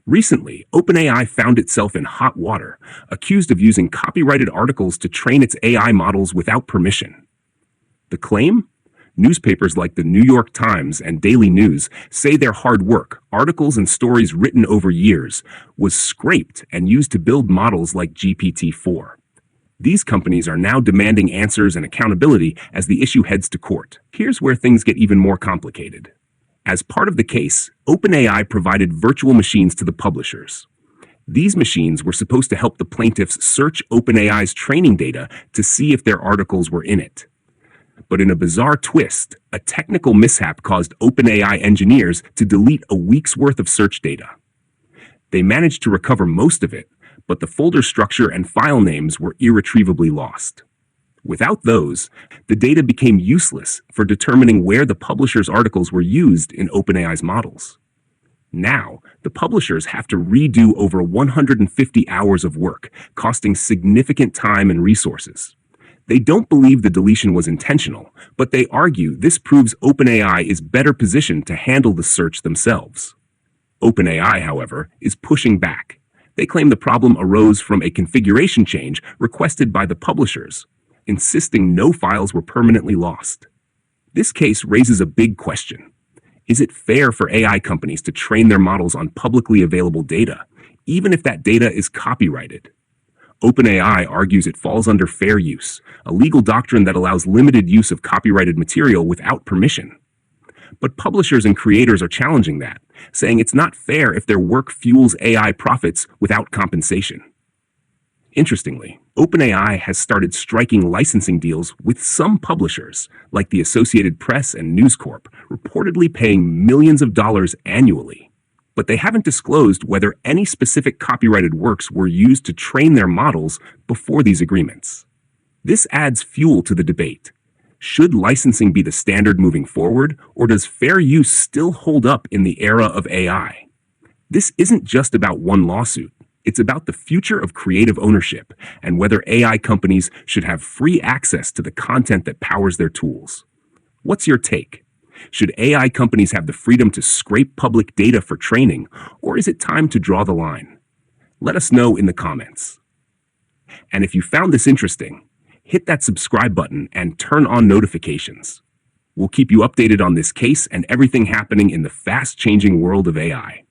Recently, OpenAI found itself in hot water, accused of using copyrighted articles to train its AI models without permission. The claim? Newspapers like the New York Times and Daily News say their hard work, articles and stories written over years, was scraped and used to build models like GPT-4. These companies are now demanding answers and accountability as the issue heads to court. Here's where things get even more complicated. As part of the case, OpenAI provided virtual machines to the publishers. These machines were supposed to help the plaintiffs search OpenAI's training data to see if their articles were in it. But in a bizarre twist, a technical mishap caused OpenAI engineers to delete a week's worth of search data. They managed to recover most of it, but the folder structure and file names were irretrievably lost. Without those, the data became useless for determining where the publisher's articles were used in OpenAI's models. Now, the publishers have to redo over 150 hours of work, costing significant time and resources. They don't believe the deletion was intentional, but they argue this proves OpenAI is better positioned to handle the search themselves. OpenAI, however, is pushing back. They claim the problem arose from a configuration change requested by the publishers, insisting no files were permanently lost. This case raises a big question. Is it fair for AI companies to train their models on publicly available data, even if that data is copyrighted? OpenAI argues it falls under fair use, a legal doctrine that allows limited use of copyrighted material without permission. But publishers and creators are challenging that, saying it's not fair if their work fuels AI profits without compensation. Interestingly, OpenAI has started striking licensing deals with some publishers, like the Associated Press and News Corp, reportedly paying millions of dollars annually. But they haven't disclosed whether any specific copyrighted works were used to train their models before these agreements. This adds fuel to the debate. Should licensing be the standard moving forward, or does fair use still hold up in the era of AI? This isn't just about one lawsuit. It's about the future of creative ownership and whether AI companies should have free access to the content that powers their tools. What's your take? Should AI companies have the freedom to scrape public data for training, or is it time to draw the line? Let us know in the comments. And if you found this interesting, hit that subscribe button and turn on notifications. We'll keep you updated on this case and everything happening in the fast-changing world of AI.